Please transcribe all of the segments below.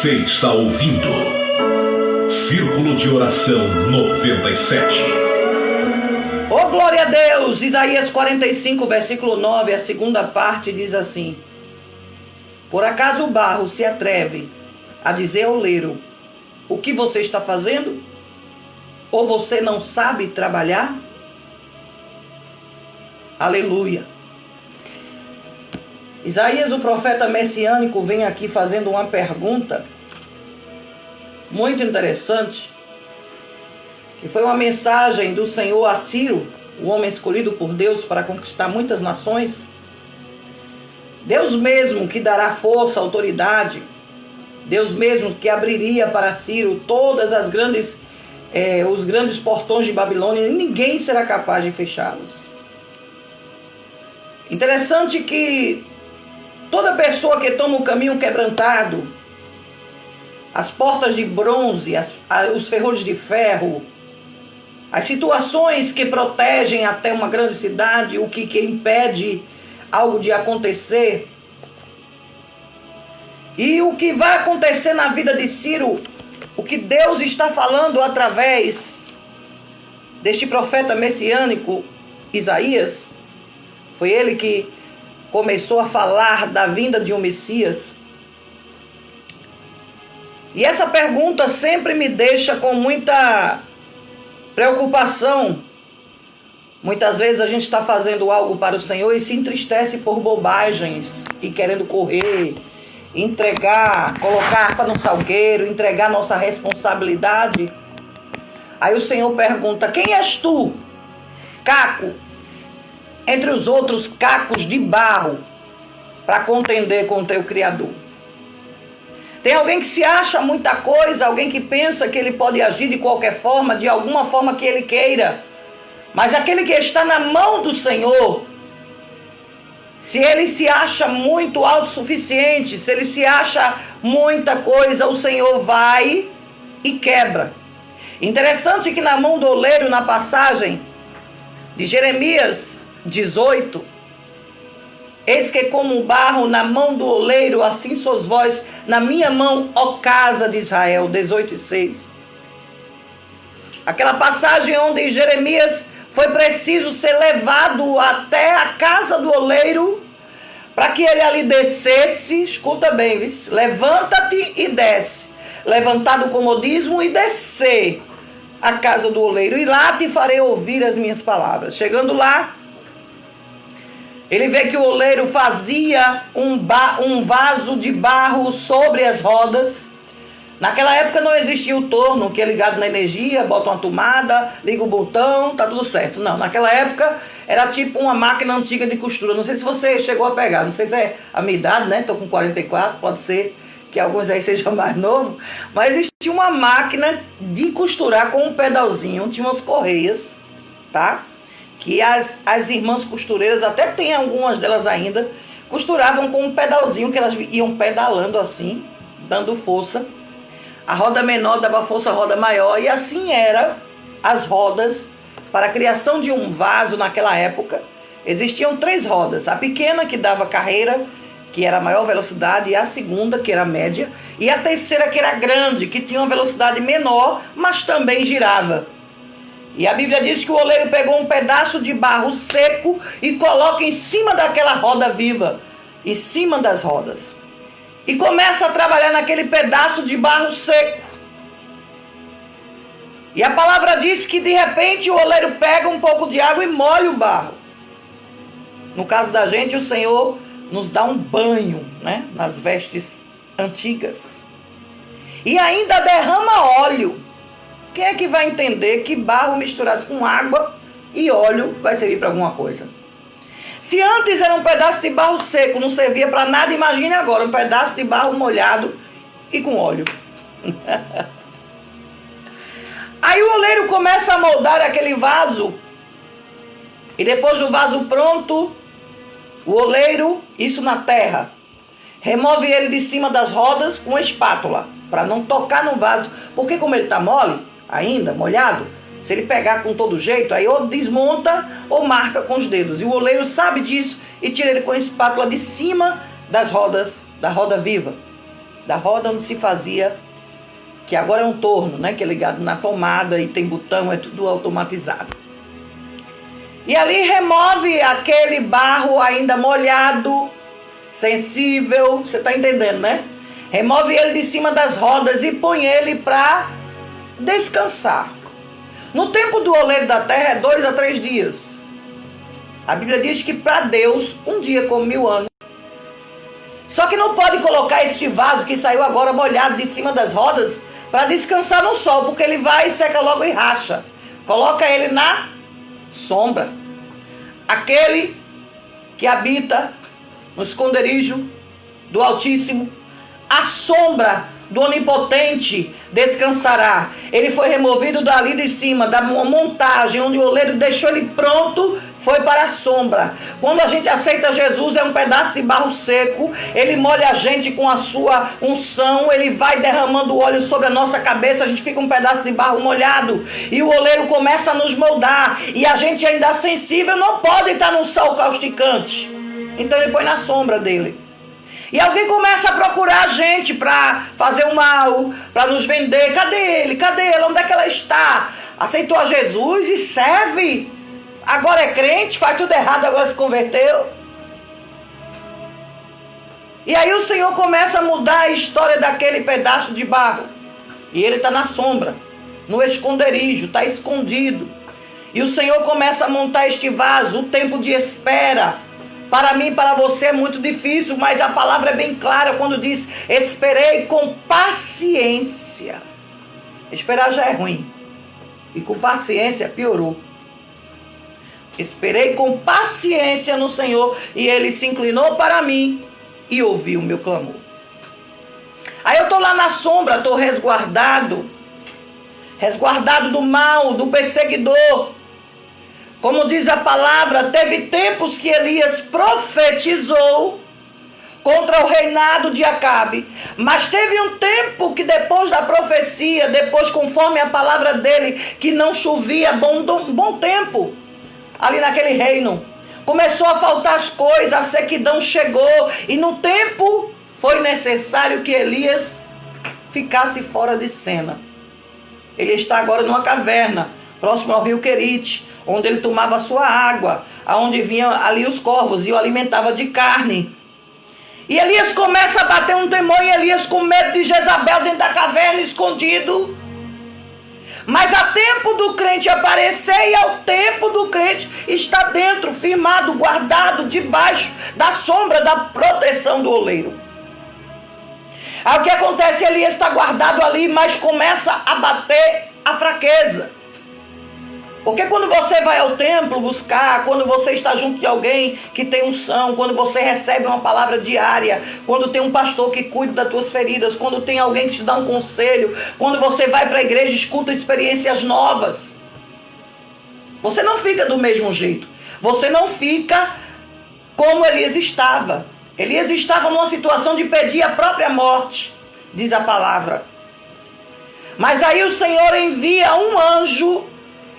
Você está ouvindo Círculo de Oração 97. Oh, glória a Deus! Isaías 45, versículo 9, a segunda parte diz assim: Por acaso o barro se atreve a dizer ao oleiro: o que você está fazendo? Ou você não sabe trabalhar? Aleluia! Isaías, o profeta messiânico, vem aqui fazendo uma pergunta muito interessante, que foi uma mensagem do Senhor a Ciro, o homem escolhido por Deus para conquistar muitas nações. Deus mesmo que dará força, autoridade, Deus mesmo que abriria para Ciro todas as os grandes portões de Babilônia, e ninguém será capaz de fechá-los. Interessante que toda pessoa que toma o caminho quebrantado, as portas de bronze, os ferrolhos de ferro, as situações que protegem até uma grande cidade, o que impede algo de acontecer, e o que vai acontecer na vida de Ciro, o que Deus está falando através deste profeta messiânico, Isaías, foi ele que começou a falar da vinda de um Messias. E essa pergunta sempre me deixa com muita preocupação. Muitas vezes a gente está fazendo algo para o Senhor e se entristece por bobagens e querendo correr, entregar, colocar a arpa no salgueiro, entregar nossa responsabilidade. Aí o Senhor pergunta: quem és tu, caco, entre os outros cacos de barro, para contender com o teu Criador? Tem alguém que se acha muita coisa, alguém que pensa que ele pode agir de qualquer forma, de alguma forma que ele queira. Mas aquele que está na mão do Senhor, se ele se acha muito autossuficiente, se ele se acha muita coisa, o Senhor vai e quebra. Interessante que na mão do oleiro, na passagem de Jeremias 18, eis que como um barro na mão do oleiro, assim sois vós na minha mão, ó casa de Israel. 18:6. Aquela passagem onde Jeremias foi preciso ser levado até a casa do oleiro, para que ele ali descesse. Escuta bem, levanta-te e desce. Levantar do comodismo e descer a casa do oleiro, e lá te farei ouvir as minhas palavras. Chegando lá, ele vê que o oleiro fazia um vaso de barro sobre as rodas. Naquela época não existia o torno, que é ligado na energia, bota uma tomada, liga o botão, tá tudo certo. Não, naquela época era tipo uma máquina antiga de costura. Não sei se você chegou a pegar, não sei se é a minha idade, né? Tô com 44, pode ser que alguns aí sejam mais novos. Mas existia uma máquina de costurar com um pedalzinho, tinha umas correias, tá? Que as irmãs costureiras, até tem algumas delas ainda, costuravam com um pedalzinho que elas iam pedalando assim, dando força. A roda menor dava força à roda maior, e assim eram as rodas para a criação de um vaso naquela época. Existiam 3 rodas: a pequena, que dava carreira, que era a maior velocidade, e a segunda, que era a média, e a terceira, que era grande, que tinha uma velocidade menor, mas também girava. E a Bíblia diz que o oleiro pegou um pedaço de barro seco e coloca em cima daquela roda viva, em cima das rodas, e começa a trabalhar naquele pedaço de barro seco. E a palavra diz que de repente o oleiro pega um pouco de água e molha o barro. No caso da gente, o Senhor nos dá um banho, né, nas vestes antigas, e ainda derrama óleo. Quem é que vai entender que barro misturado com água e óleo vai servir para alguma coisa? Se antes era um pedaço de barro seco, não servia para nada, imagine agora um pedaço de barro molhado e com óleo. Aí o oleiro começa a moldar aquele vaso, e depois do vaso pronto, o oleiro, isso na terra, remove ele de cima das rodas com a espátula, para não tocar no vaso, porque como ele está mole, ainda molhado, se ele pegar com todo jeito, aí ou desmonta ou marca com os dedos. E o oleiro sabe disso e tira ele com a espátula de cima das rodas, da roda viva. da roda onde se fazia, que agora é um torno, né? Que é ligado na tomada e tem botão, é tudo automatizado. E ali remove aquele barro ainda molhado, sensível, você está entendendo, né? Remove ele de cima das rodas e põe ele para descansar. No tempo do oleiro da terra é 2 a 3 dias. A Bíblia diz que para Deus, um dia como 1000 anos. Só que não pode colocar este vaso que saiu agora molhado de cima das rodas para descansar no sol, porque ele vai, seca logo e racha. Coloca ele na sombra. Aquele que habita no esconderijo do Altíssimo, a sombra do Onipotente descansará. Ele foi removido dali de cima, da montagem, onde o oleiro deixou ele pronto, foi para a sombra. Quando a gente aceita Jesus, é um pedaço de barro seco, ele molha a gente com a sua unção, ele vai derramando óleo sobre a nossa cabeça, a gente fica um pedaço de barro molhado, e o oleiro começa a nos moldar, e a gente ainda sensível não pode estar no sol causticante, então ele põe na sombra dele. E alguém começa a procurar a gente para fazer o mal, para nos vender. Cadê ele? Cadê ela? Onde é que ela está? Aceitou a Jesus e serve. Agora é crente, faz tudo errado, agora se converteu. E aí o Senhor começa a mudar a história daquele pedaço de barro. E ele está na sombra, no esconderijo, está escondido. E o Senhor começa a montar este vaso, o tempo de espera. Para mim e para você é muito difícil, mas a palavra é bem clara quando diz: esperei com paciência. Esperar já é ruim, e com paciência piorou. Esperei com paciência no Senhor, e Ele se inclinou para mim e ouviu o meu clamor. Aí eu estou lá na sombra, estou resguardado do mal, do perseguidor. Como diz a palavra, teve tempos que Elias profetizou contra o reinado de Acabe. Mas teve um tempo que depois da profecia, depois conforme a palavra dele, que não chovia bom tempo ali naquele reino. Começou a faltar as coisas, a sequidão chegou. E no tempo foi necessário que Elias ficasse fora de cena. Ele está agora numa caverna, próximo ao rio Querite, onde ele tomava sua água, aonde vinham ali os corvos e o alimentava de carne. E Elias começa a bater um temor, e Elias com medo de Jezabel dentro da caverna, escondido. Mas há tempo do crente aparecer e ao tempo do crente estar dentro, firmado, guardado, debaixo da sombra da proteção do oleiro. Aí o que acontece? Elias está guardado ali, mas começa a bater a fraqueza. Porque quando você vai ao templo buscar, quando você está junto de alguém que tem unção, quando você recebe uma palavra diária, quando tem um pastor que cuida das tuas feridas, quando tem alguém que te dá um conselho, quando você vai para a igreja e escuta experiências novas, você não fica do mesmo jeito. Você não fica como Elias estava. Elias estava numa situação de pedir a própria morte, diz a palavra. Mas aí o Senhor envia um anjo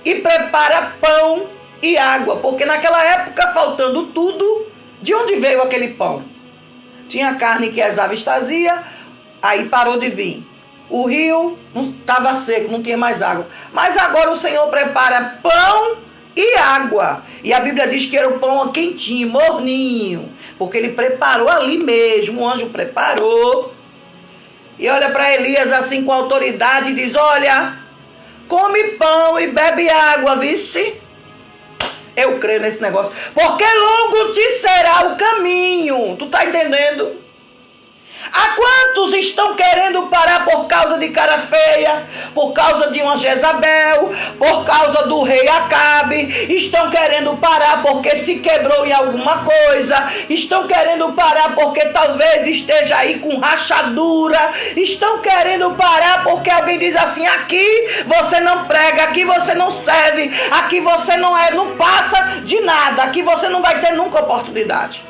e prepara pão e água, porque naquela época, faltando tudo, de onde veio aquele pão? Tinha carne que as aves traziam, aí parou de vir. O rio estava seco, não tinha mais água. Mas agora o Senhor prepara pão e água. E a Bíblia diz que era o pão quentinho, morninho, porque ele preparou ali mesmo, o anjo preparou. E olha para Elias assim com autoridade e diz: olha, come pão e bebe água, vice. Eu creio nesse negócio. Porque longo te será o caminho. Tu tá entendendo? Há quantos estão querendo parar por causa de cara feia, por causa de uma Jezabel, por causa do rei Acabe, estão querendo parar porque se quebrou em alguma coisa, estão querendo parar porque talvez esteja aí com rachadura, estão querendo parar porque alguém diz assim: aqui você não prega, aqui você não serve, aqui você não passa de nada, aqui você não vai ter nunca oportunidade.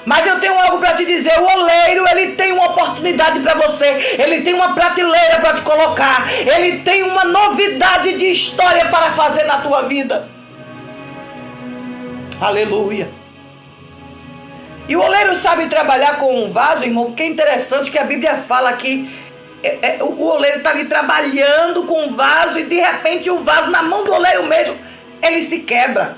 Mas eu tenho algo para te dizer: o oleiro, ele tem uma oportunidade para você, ele tem uma prateleira para te colocar, ele tem uma novidade de história para fazer na tua vida. Aleluia. E o oleiro sabe trabalhar com um vaso, irmão, porque é interessante que a Bíblia fala que o oleiro está ali trabalhando com um vaso e de repente o vaso na mão do oleiro mesmo, ele se quebra.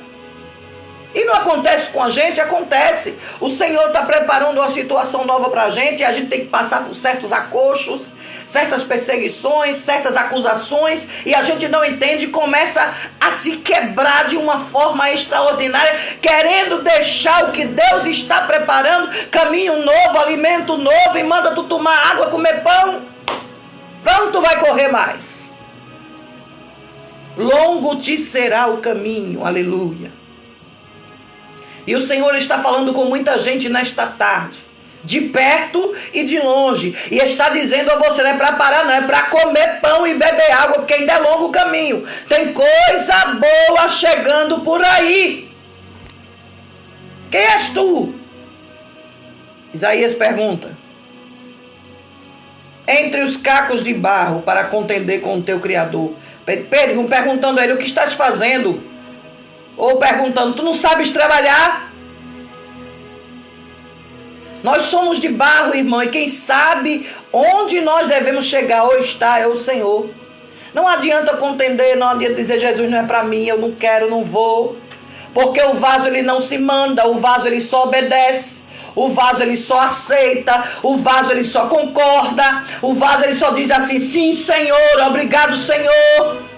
E não acontece com a gente? Acontece. O Senhor está preparando uma situação nova para a gente e a gente tem que passar por certos acochos, certas perseguições, certas acusações, e a gente não entende e começa a se quebrar de uma forma extraordinária, querendo deixar o que Deus está preparando, caminho novo, alimento novo, e manda tu tomar água, comer pão. Pra onde tu vai correr mais? Longo te será o caminho, aleluia. E o Senhor está falando com muita gente nesta tarde, de perto e de longe, e está dizendo a você, não é para parar, não, é para comer pão e beber água, porque ainda é longo o caminho, tem coisa boa chegando por aí. Quem és tu? Isaías pergunta: entre os cacos de barro para contender com o teu Criador. Perguntando a ele: o que estás fazendo? Ou perguntando: tu não sabes trabalhar? Nós somos de barro, irmão, e quem sabe onde nós devemos chegar ou estar é o Senhor. Não adianta contender, não adianta dizer: Jesus não é para mim, eu não quero, não vou. Porque o vaso ele não se manda, o vaso ele só obedece. O vaso ele só aceita, o vaso ele só concorda, o vaso ele só diz assim: sim, Senhor, obrigado, Senhor.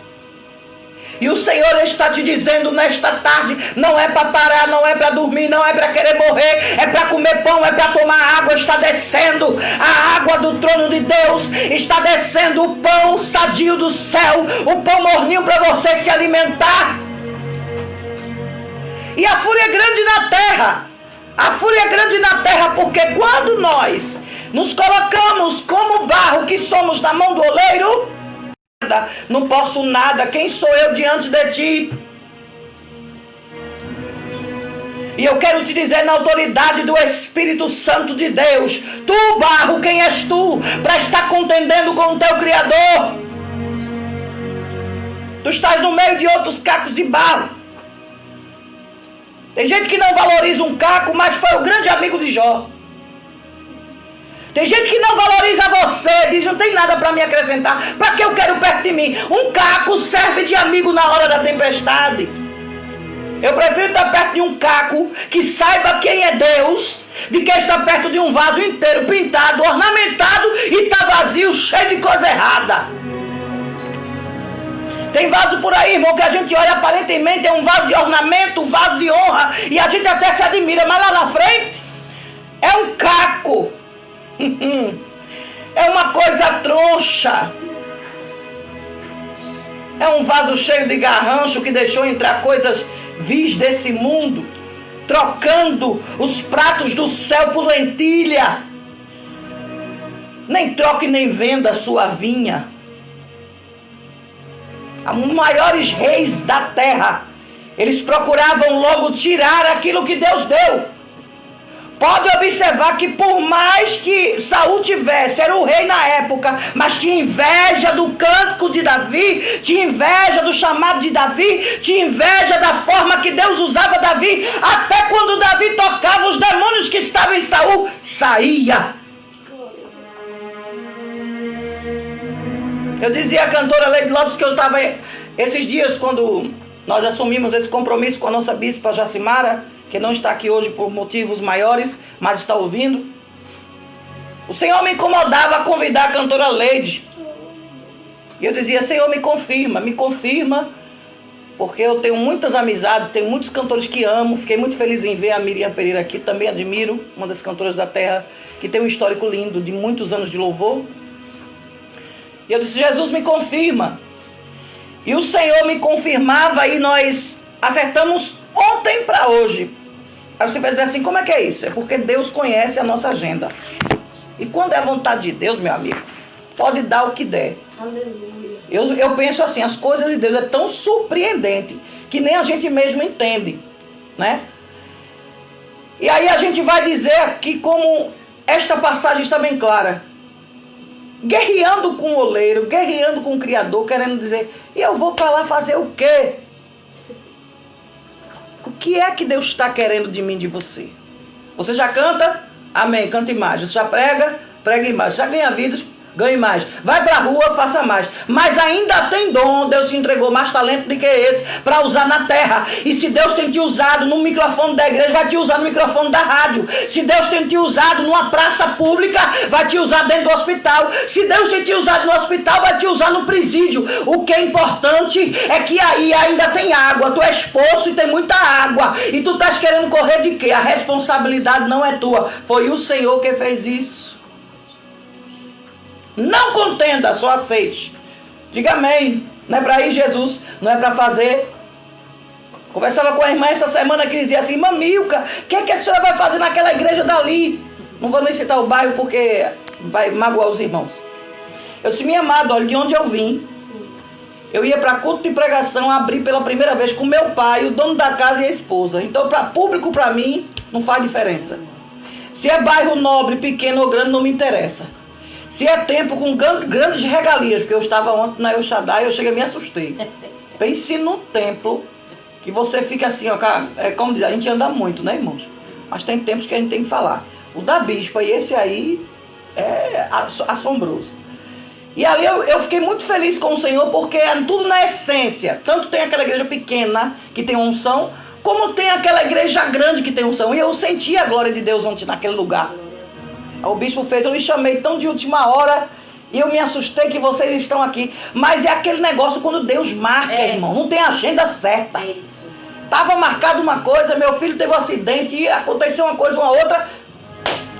E o Senhor está te dizendo nesta tarde: não é para parar, não é para dormir, não é para querer morrer, é para comer pão, é para tomar água. Está descendo a água do trono de Deus, está descendo o pão sadio do céu, o pão morninho para você se alimentar. E a fúria é grande na terra. A fúria é grande na terra, porque quando nós nos colocamos como barro que somos na mão do oleiro, não posso nada, quem sou eu diante de ti? E eu quero te dizer, na autoridade do Espírito Santo de Deus: tu, barro, quem és tu para estar contendendo com o teu Criador? Tu estás no meio de outros cacos de barro. Tem gente que não valoriza um caco, mas foi o grande amigo de Jó. Tem gente que não valoriza você, diz: não tem nada para me acrescentar, para que eu quero perto de mim? Um caco serve de amigo na hora da tempestade. Eu prefiro estar perto de um caco que saiba quem é Deus, de que estar perto de um vaso inteiro pintado, ornamentado e está vazio, cheio de coisa errada. Tem vaso por aí, irmão, que a gente olha, aparentemente é um vaso de ornamento, um vaso de honra, e a gente até se admira, mas lá na frente é um caco. É uma coisa troncha. É um vaso cheio de garrancho que deixou entrar coisas vis desse mundo, trocando os pratos do céu por lentilha. Nem troque nem venda a sua vinha. Os maiores reis da terra, eles procuravam logo tirar aquilo que Deus deu. Pode observar que por mais que Saul tivesse, era o rei na época, mas tinha inveja do cântico de Davi, tinha inveja do chamado de Davi, tinha inveja da forma que Deus usava Davi. Até quando Davi tocava, os demônios que estavam em Saul saía. Eu dizia à cantora Lady Lopes que eu estava esses dias, quando nós assumimos esse compromisso com a nossa bispa Jacimara, que não está aqui hoje por motivos maiores, mas está ouvindo. O Senhor me incomodava a convidar a cantora Lady. E eu dizia: Senhor, me confirma, porque eu tenho muitas amizades, tenho muitos cantores que amo. Fiquei muito feliz em ver a Miriam Pereira aqui, também admiro, uma das cantoras da terra, que tem um histórico lindo de muitos anos de louvor. E eu disse: Jesus, me confirma. E o Senhor me confirmava, e nós acertamos ontem para hoje. Aí você vai dizer assim: como é que é isso? É porque Deus conhece a nossa agenda. E quando é a vontade de Deus, meu amigo, pode dar o que der. Aleluia. Eu penso assim, as coisas de Deus é tão surpreendente que nem a gente mesmo entende, né? E aí a gente vai dizer aqui, como esta passagem está bem clara: guerreando com o oleiro, guerreando com o Criador, querendo dizer: e eu vou para lá fazer o quê? O que é que Deus está querendo de mim, de você? Você já canta? Amém, cante mais. Você já prega? Pregue mais. Já ganha vidas? Ganhe mais. Vai pra rua, faça mais. Mas ainda tem dom. Deus te entregou mais talento do que esse para usar na terra. E se Deus tem te usado no microfone da igreja, vai te usar no microfone da rádio. Se Deus tem te usado numa praça pública, vai te usar dentro do hospital. Se Deus tem te usado no hospital, vai te usar no presídio. O que é importante é que aí ainda tem água. Tu és poço e tem muita água. E tu estás querendo correr de quê? A responsabilidade não é tua. Foi o Senhor que fez isso. Não contenda, só aceite. Diga amém. Não é para ir, Jesus. Não é para fazer. Conversava com a irmã essa semana que dizia assim: Mamilca, o que é que a senhora vai fazer naquela igreja dali? Não vou nem citar o bairro porque vai magoar os irmãos. Eu disse: minha amada, olha, de onde eu vim, eu ia para culto de pregação, abrir pela primeira vez com meu pai, o dono da casa e a esposa. Então, para público, para mim, não faz diferença. Se é bairro nobre, pequeno ou grande, não me interessa. Se é tempo com grandes regalias, porque eu estava ontem na El Shaddai, eu cheguei e me assustei. Pense num templo que você fica assim, ó, como diz, a gente anda muito, né, irmãos? Mas tem tempos que a gente tem que falar. O da bispa e esse aí é assombroso. E ali eu fiquei muito feliz com o Senhor, porque é tudo na essência. Tanto tem aquela igreja pequena que tem unção, como tem aquela igreja grande que tem unção. E eu senti a glória de Deus ontem naquele lugar. O bispo fez, eu me chamei tão de última hora e eu me assustei que vocês estão aqui. Mas é aquele negócio quando Deus marca, irmão. Não tem agenda certa. É isso. Tava marcado uma coisa, meu filho teve um acidente e aconteceu uma coisa, uma outra.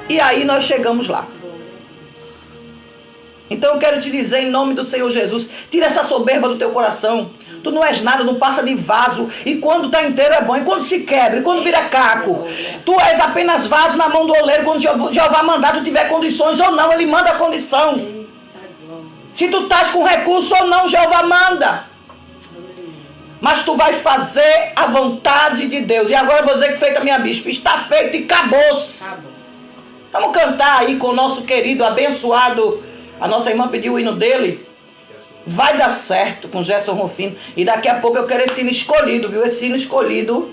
E aí nós chegamos lá. Então eu quero te dizer em nome do Senhor Jesus, tira essa soberba do teu coração. Tu não és nada, não passa de vaso. E quando está inteiro é bom. E quando se quebra, e quando vira caco. Tu és apenas vaso na mão do oleiro. Quando Jeová mandar, tu tiver condições ou não, ele manda a condição. Se tu estás com recurso ou não, Jeová manda. Mas tu vais fazer a vontade de Deus. E agora eu vou dizer que feita a minha bispa. Está feito e acabou-se. Vamos cantar aí com o nosso querido abençoado. A nossa irmã pediu o hino dele. Vai dar certo com Gerson Rufino. E daqui a pouco eu quero esse hino escolhido, viu? Esse hino escolhido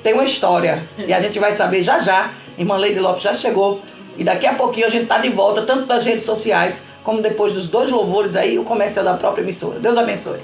tem uma história. E a gente vai saber já já. Irmã Leide Lopes já chegou. E daqui a pouquinho a gente tá de volta, tanto das redes sociais, como depois dos 2 louvores aí, o comercial da própria emissora. Deus abençoe.